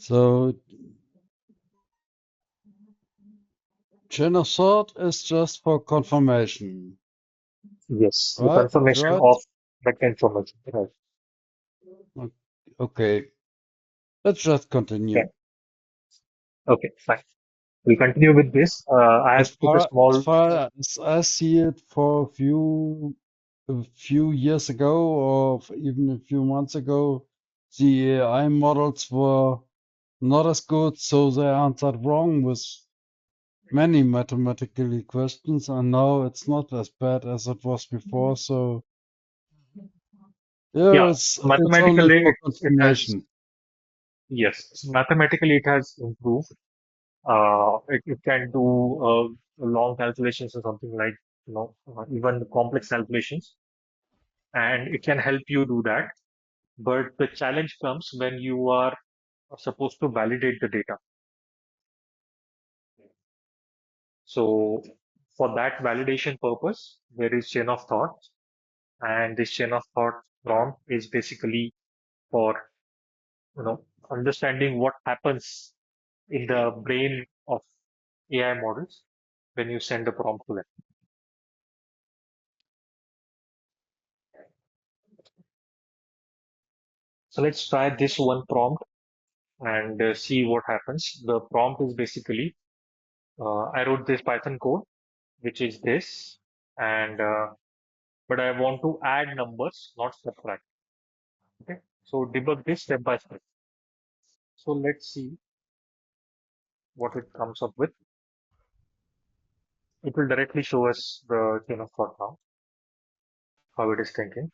So chain of thought is just for confirmation, Yes, the right? confirmation Right? of that information. Right. O- Okay, let's just Okay. continue. Okay, fine. We'll continue with this. I As have put a far as small, far as I see it, for a few years ago, or even a few months ago, the AI models were not as good, so they answered wrong with many mathematical questions, and now it's not as bad as it was before. So yeah, yeah, it's only mathematically for it has, confirmation. yes, mathematically it has improved. It can do long calculations or something like, even complex calculations, and it can help you do that. But the challenge comes when you are supposed to validate the data. So for that validation purpose, there is chain of thought, and this chain of thought prompt is basically for understanding what happens in the brain of AI models when you send a prompt to them. So let's try this one prompt and see what happens. The prompt is basically I wrote this Python code, which is this, and but I want to add numbers, not subtract. Okay, so debug this step by step. So let's see what it comes up with. It will directly show us the chain of thought now, how it is thinking.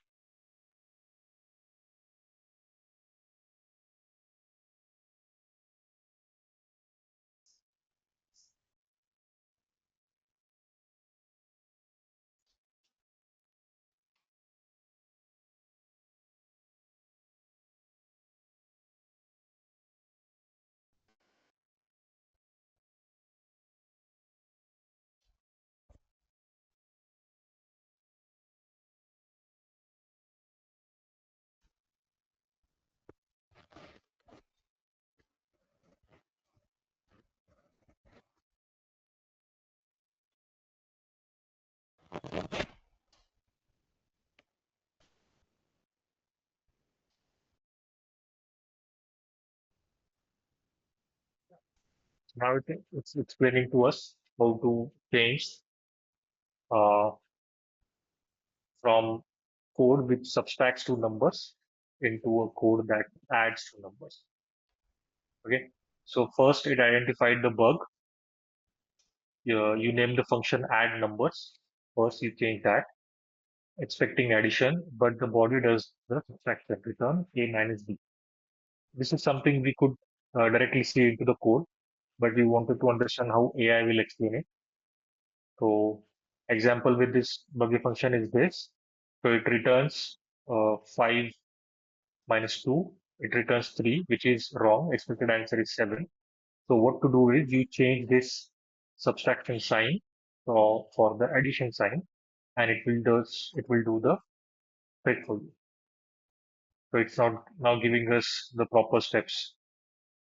Now it's explaining to us how to change uh, from code which subtracts to numbers into a code that adds to numbers. Okay. So first it identified the bug. You name the function add numbers. First you change that, expecting addition, but the body does the subtraction, return a minus b. This is something we could directly see into the code, but we wanted to understand how AI will explain it. So example with this buggy function is this. So it returns 5 minus 2. It returns 3, which is wrong. Expected answer is 7. So what to do is you change this subtraction sign for the addition sign, and it will do the trick for you. So it's not now giving us the proper steps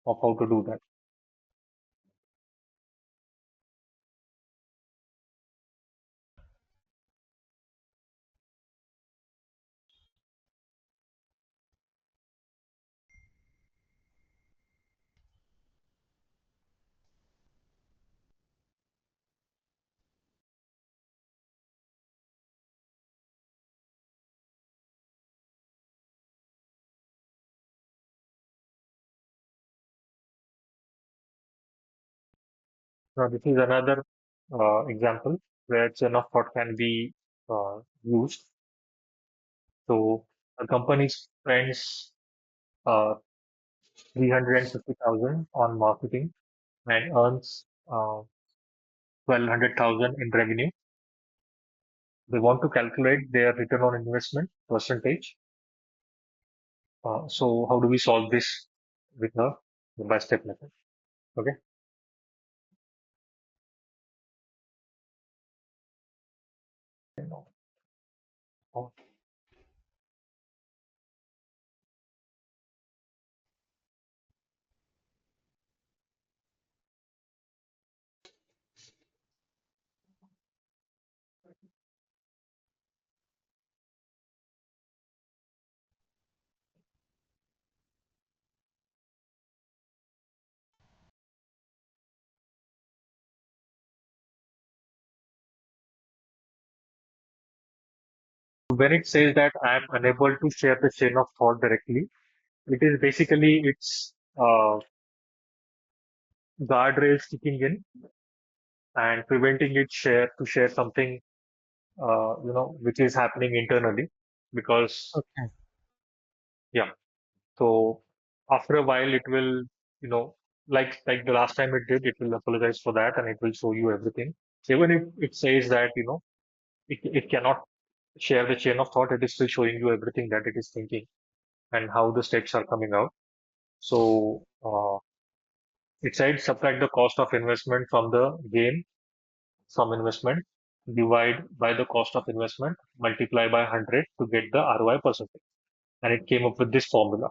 of how to do that. Now this is another example where chain of thought can be used. So a company spends uh, 350,000 on marketing and earns 1,200,000 in revenue. They want to calculate their return on investment percentage. So how do we solve this with a step-by-step method? Okay. Oh, When it says that I am unable to share the chain of thought directly, it is basically its guardrails kicking in and preventing it share something which is happening internally. Because Okay. yeah, so after a while it will, you know, like the last time it did, it will apologize for that and it will show you everything. Even if it says that, it cannot share the chain of thought, it is still showing you everything that it is thinking and how the steps are coming out. So it said subtract the cost of investment from the gain from investment, divide by the cost of investment, multiply by 100 to get the ROI percentage. And it came up with this formula: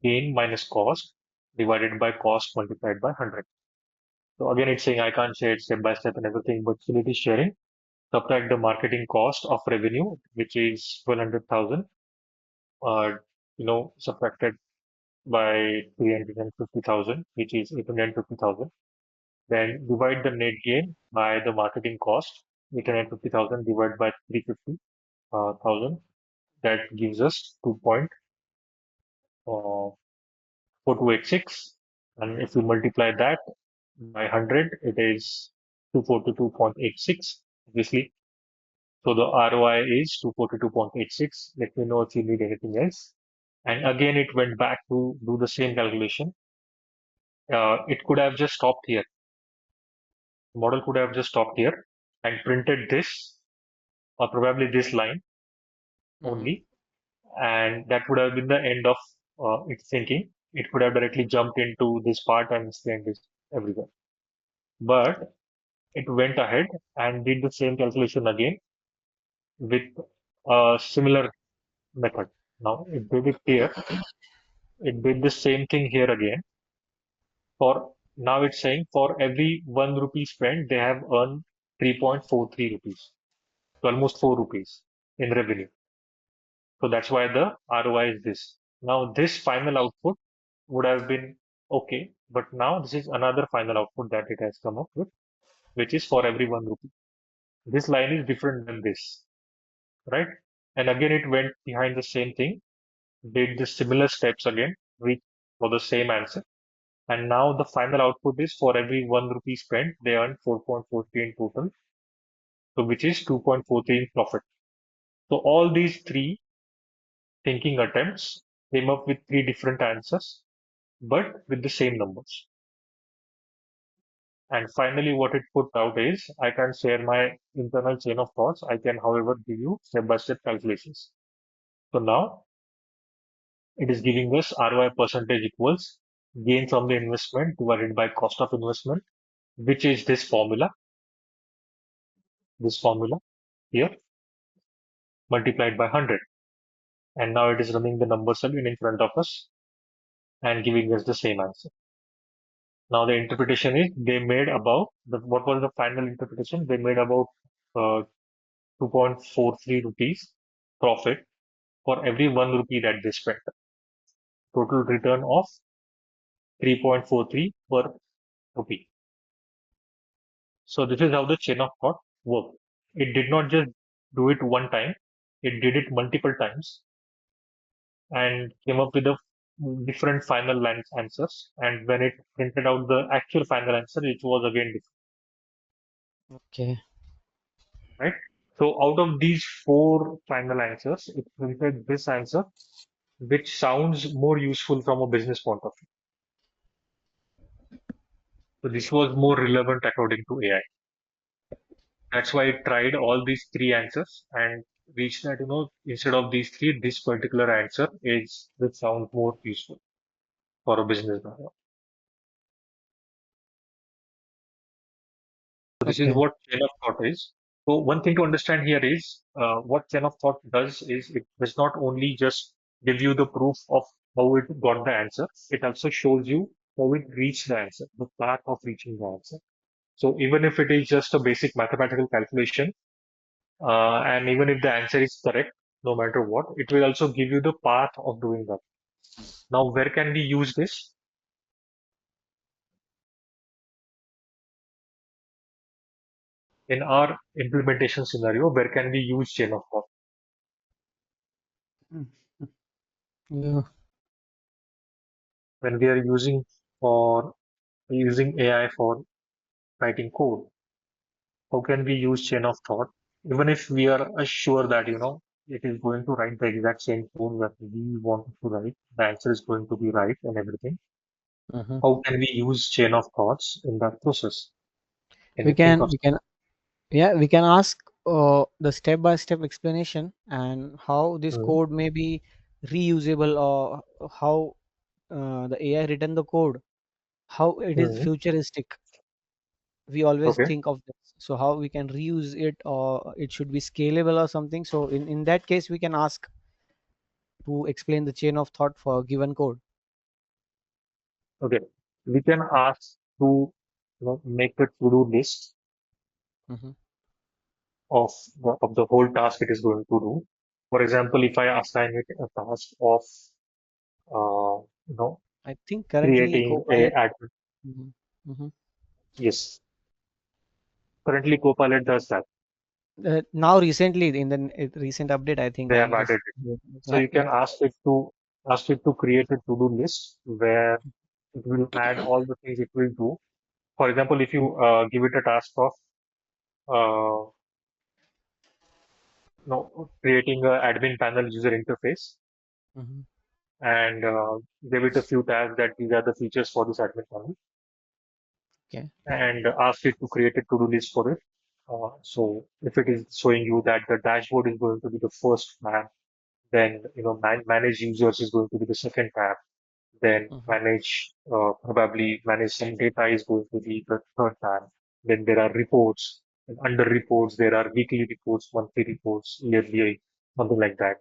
gain minus cost divided by cost multiplied by 100. So again, it's saying I can't share it step by step and everything, but still it is sharing. Subtract the marketing cost of revenue, which is 1200,000, subtracted by 350,000, which is 850,000. Then divide the net gain by the marketing cost, 850,000 divided by 350,000. That gives us 2.4286. And if we multiply that by 100, it is 242.86, obviously. So the ROI is 242.86. Let me know if you need anything else. And again, it went back to do the same calculation. It could have just stopped here. The model could have just stopped here and printed this, or probably this line Mm-hmm. only, and that would have been the end of its thinking. It could have directly jumped into this part and explained this everywhere. But it went ahead and did the same calculation again with a similar method. Now it did it here. It did the same thing here again. For now, it's saying for every 1 rupee spent, they have earned 3.43 rupees, so almost 4 rupees in revenue. So that's why the ROI is this. Now, this final output would have been okay, but now this is another final output that it has come up with, which is for every 1 rupee. This line is different than this, right? And again, it went behind the same thing, did the similar steps again, reached for the same answer. And now the final output is for every 1 rupee spent, they earn 4.43 in total, so which is 2.43 in profit. So all these three thinking attempts came up with three different answers, but with the same numbers. And finally, what it put out is I can share my internal chain of thoughts. I can, however, give you step-by-step calculations. So now it is giving us ROI percentage equals gain from the investment divided by cost of investment, which is this formula here, multiplied by 100. And now it is running the numbers again in front of us and giving us the same answer. Now the interpretation is they made about what was the final interpretation? They made about 2.43 rupees profit for every 1 rupee that they spent. Total return of 3.43 per rupee. So this is how the chain of thought worked. It did not just do it one time, it did it multiple times and came up with a different final answers. And when it printed out the actual final answer, it was again different, Okay. right? So out of these four final answers, it printed this answer, which sounds more useful from a business point of view. So this was more relevant according to AI. That's why it tried all these three answers and reached that, instead of these three, this particular answer is which sounds more useful for a business background. So this is Okay. what chain of thought is. So one thing to understand here is what chain of thought does is it does not only just give you the proof of how it got the answer, it also shows you how it reached the answer, the path of reaching the answer. So even if it is just a basic mathematical calculation, and even if the answer is correct, no matter what, it will also give you the path of doing that. Now, where can we use this? In our implementation scenario, where can we use chain of thought? Mm. Yeah, When we are for using AI for writing code, how can we use chain of thought? Even if we are sure that, it is going to write the exact same code that we want it to write, the answer is going to be right and everything. hmm How can we use chain of thoughts in that process? Can we you think can of? we can yeah, we can ask the step by step explanation and how this Mhm. code may be reusable, or how the AI written the code, how it is Mhm. futuristic. We always Okay. think of this, so how we can reuse it, or it should be scalable or something. So in that case we can ask to explain the chain of thought for a given code. Okay. We can ask to, make a to-do list hmm of the whole task it is going to do. For example, if I assign it a task of, uh, you know, I think currently creating a Copilot. admin. hmm hmm Yes. Currently, Copilot does that. now recently in the recent update, I think They have this. added it. So Yeah, you yeah. can ask it to create a to-do list where it will add all the things it will do. For example, if you give it a task of uh, creating a admin panel user interface hmm and give it a few tags that these are the features for this admin panel Okay. and ask it to create a to-do list for it. So if it is showing you that the dashboard is going to be the first tab, then manage users is going to be the second tab. Then hmm probably manage some data is going to be the third tab. Then there are reports. And under reports, there are weekly reports, monthly reports, yearly, something like that.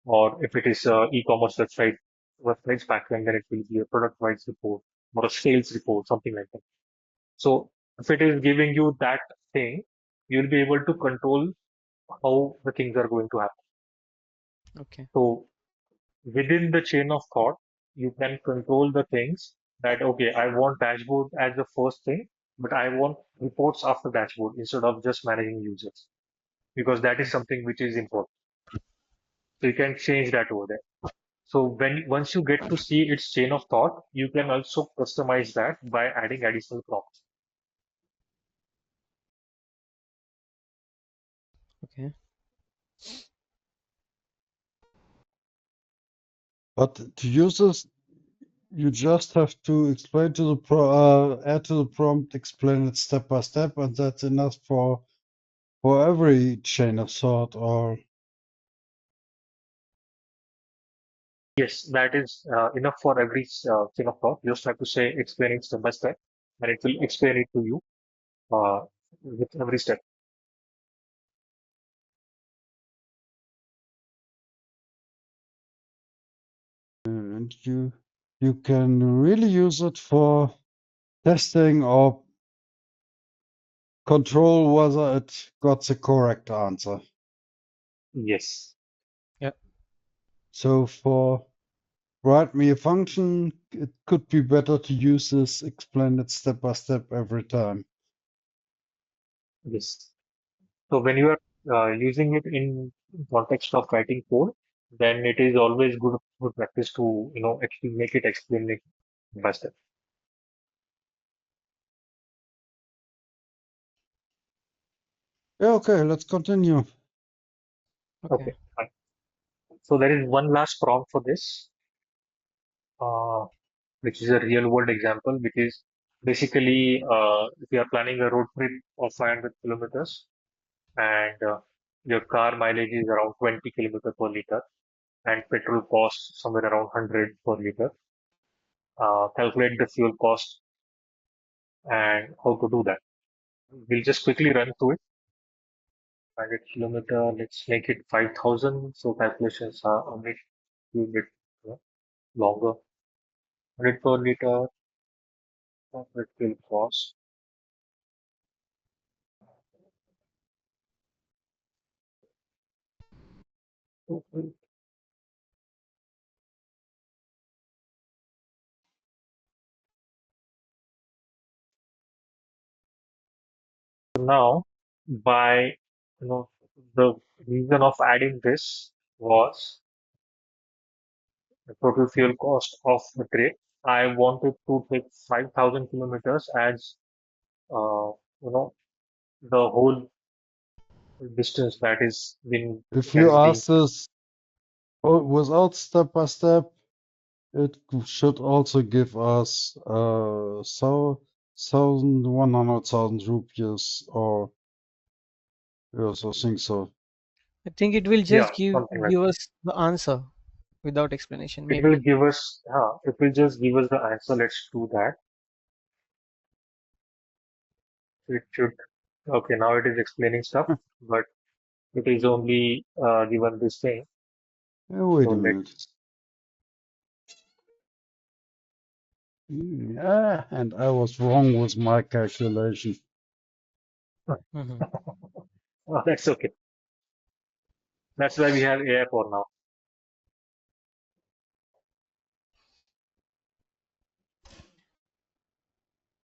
Or if it is e-commerce websites backend, then it will be a product-wise report or a sales report, something like that. So if it is giving you that thing, you'll be able to control how the things are going to happen. Okay. So within the chain of thought, you can control the things that, okay, I want dashboard as the first thing, but I want reports after dashboard instead of just managing users because that is something which is important. So you can change that over there. So once you get to see its chain of thought, you can also customize that by adding additional prompts. Okay. But to use this, you just have to explain to the add to the prompt, explain it step by step, and that's enough for every chain of thought. Or Yes, that is enough for every chain of thought. You just have to say explain it step by step, and it will explain it to you uh, with every step. and you can really use it for testing or control whether it got the correct answer. Yes, Yeah. So for write me a function, it could be better to use this, explain it step by step every time. yes. So when you are using it in context of writing code, then it is always good practice to actually make it explain it faster. Yeah, okay, let's continue. Okay. Okay, fine. So there is one last prompt for this, uh, which is a real world example, which is basically if you are planning a road trip of 500 kilometers and your car mileage is around 20 kilometer per liter and petrol costs somewhere around 100 per liter. Calculate the fuel cost and how to do that. We'll just quickly run through it. 500 kilometer, let's make it 5,000. So calculations are a bit longer. 100 per liter, it will cost. Now, by, the reason of adding this was the total fuel cost of the trip. I wanted to take 5,000 kilometers as, you know, the whole distance If that you is being. ask this without step by step, it should also give us 1,100,000 rupees, or yes, I think so. I think it will Yeah, just give something like give that. us the answer without explanation, It will maybe. give us, it will just give us the answer. Let's do that. It should, okay, now it is explaining stuff, but it is only given this thing. Wait So a minute. let's, Yeah, and I was wrong with my calculation. Hmm. oh, that's okay. That's why we have AI for now.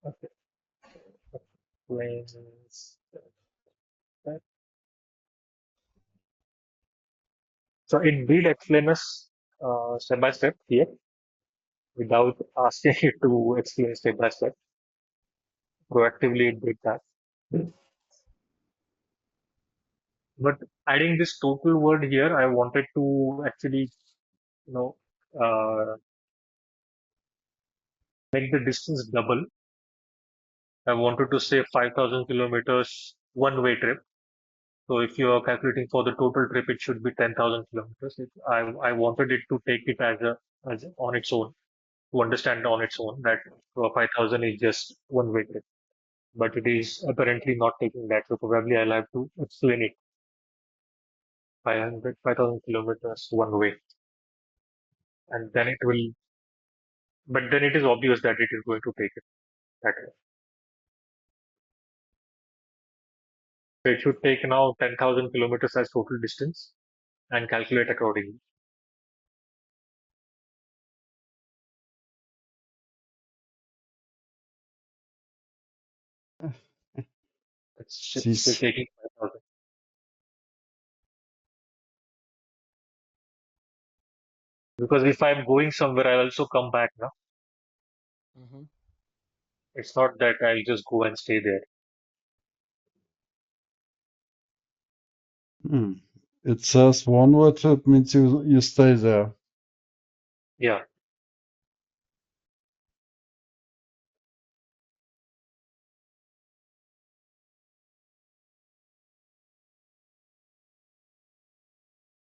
Okay. Planes. So it did explain us step by step here without asking it to explain step by step. Proactively, it did that. But adding this total word here, I wanted to actually, you know, make the distance double. I wanted to say 5,000 kilometers one-way trip. So if you are calculating for the total trip, it should be 10,000 kilometers. I wanted it to take it as on its own, to understand on its own that 5,000 is just one-way trip. But it is apparently not taking that. So probably I'll have to explain it 5,000 kilometers one way. And then it will, but then it is obvious that it is going to take it that way. So it should take now 10,000 kilometers as total distance and calculate accordingly. It's still This, taking 5,000. Because if I'm going somewhere, I'll also come back now. Hmm. It's not that I'll just go and stay there. hmm. It says one word trip means you stay there. Yeah,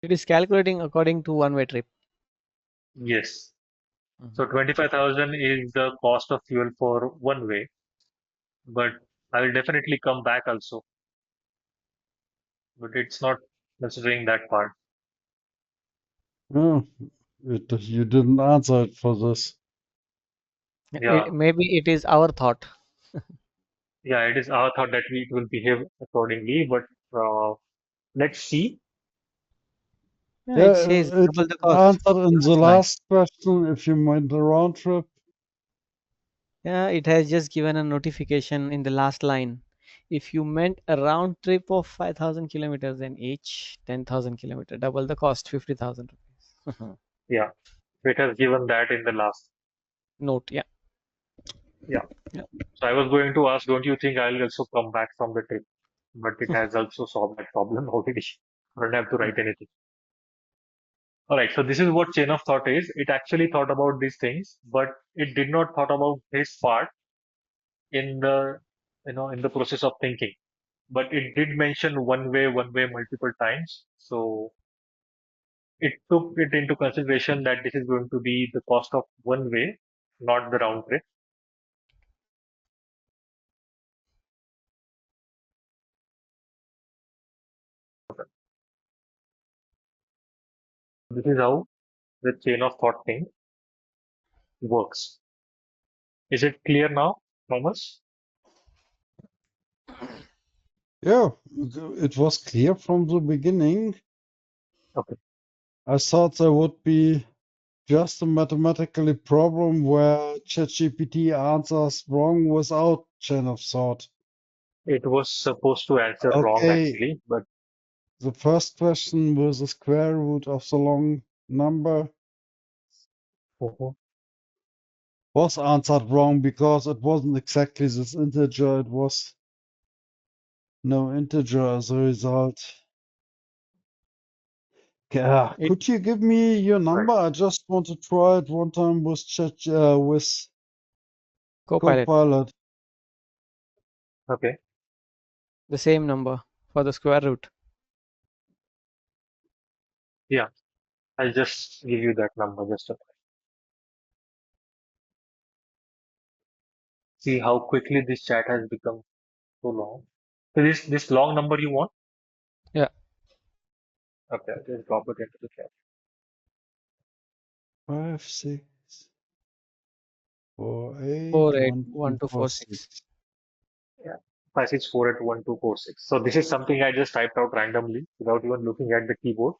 It is calculating according to one-way trip. yes. So Hmm. 25,000 is the cost of fuel for one way, but I will definitely come back also. But it's not considering that part. Oh, you didn't answer it for this. Yeah, Maybe it is our thought. yeah, it is our thought that it will behave accordingly, but let's see. Yeah, Yeah, it says it double the cost. answered in the Last line. last question if you made the round trip. Yeah, it has just given a notification in the last line. If you meant a round trip of 5,000 kilometers, then each 10,000 kilometer, double the cost, 50,000 rupees. Yeah, it has given that in the last. Note, yeah. Yeah. Yeah. So I was going to ask, don't you think I'll also come back from the trip? But it has also solved that problem already. I don't have to write Mhm. anything. All right. So this is what chain of thought is. It actually thought about these things, but it did not thought about this part in in the process of thinking. But it did mention one way multiple times. So it took it into consideration that this is going to be the cost of one way, not the round trip. This is how the chain of thought thing works. Is it clear now, Thomas? Yeah, it was clear from the beginning. Okay. I thought there would be just a mathematical problem where ChatGPT answers wrong without chain of thought. It was supposed to answer wrong Okay, actually, but the first question was the square root of the long number. Mhm. was answered wrong because it wasn't exactly this integer, it was no integer as a result. Yeah, It could you give me your Right. number? I just want to try it one time with with Copilot, Copilot. Okay. the same number for the square root. Yeah. I'll just give you that number just to see how quickly this chat has become so long. So this long number you want? Yeah, Okay, I'll just drop it into the chat. 5, 6, 4, 8, four eight 1, one 2, two 4, four six. 6. Yeah. 564811246. So this is something I just typed out randomly without even looking at the keyboard.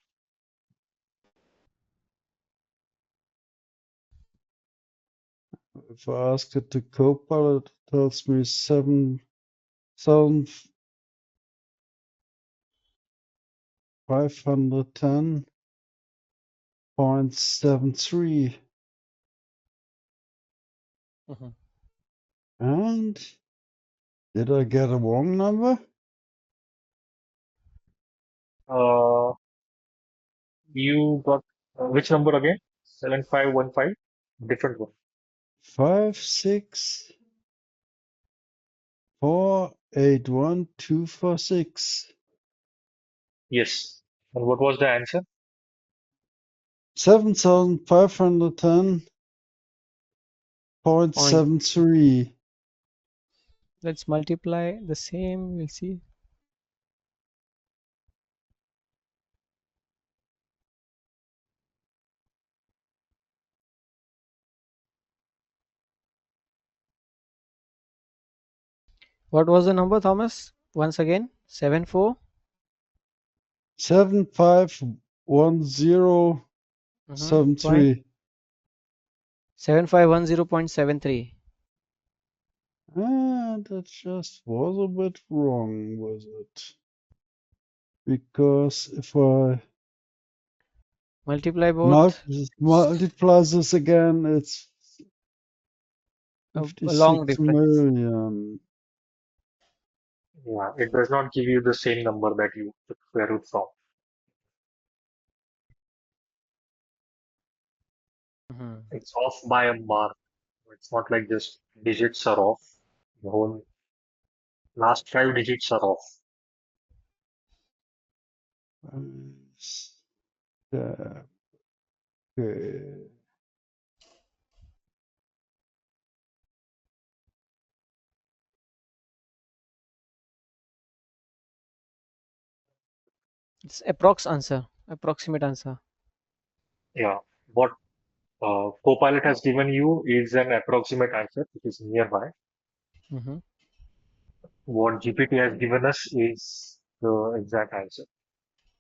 If I ask it to Copilot, it tells me 7,510.73. Mhm. And did I get a wrong number? Uh, you got which number again? 7515? Different one. 5, 6, 4, 8, 1, 2, 4, 6. Yes. And what was the answer? Point. 7,510.73. Let's multiply the same. We'll see. What was the number, Thomas? Once again, 74. Point 7,510.73. 7510.73. And that just was a bit wrong, was it? Because if I Multiply both. multiply this again, it's A long 56 difference. million. Yeah, it does not give you the same number that you took square root from. Mhm. It's off by a mark. It's not like just digits are off. The whole last 5 digits are off. Yeah, okay. It's approx answer. Approximate answer. Yeah. What Copilot has given you is an approximate answer, which is nearby. Hmm. What GPT has given us is the exact answer.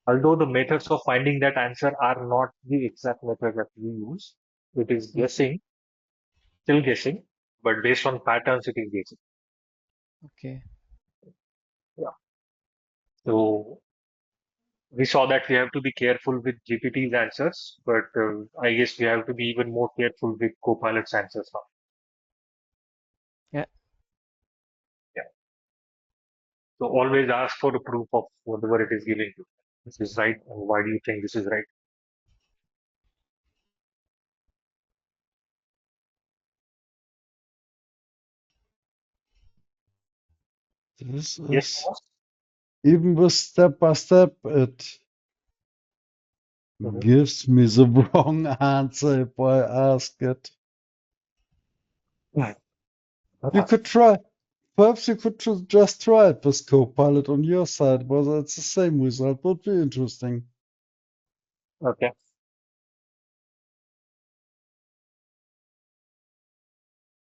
Although the methods of finding that answer are not the exact method that we use, it is guessing, still guessing, but based on patterns, it is guessing. Okay. Yeah. So we saw that we have to be careful with GPT's answers, but I guess we have to be even more careful with Copilot's answers now. Yeah. Yeah. So always ask for the proof of whatever it is giving you. This is right, and why do you think this is right? This Yes, is Thomas? even with step by step, it Mhm. gives me the wrong answer if I ask it. Right. You could try, perhaps you could just try it with Copilot on your side, whether it's the same result would be interesting. Okay.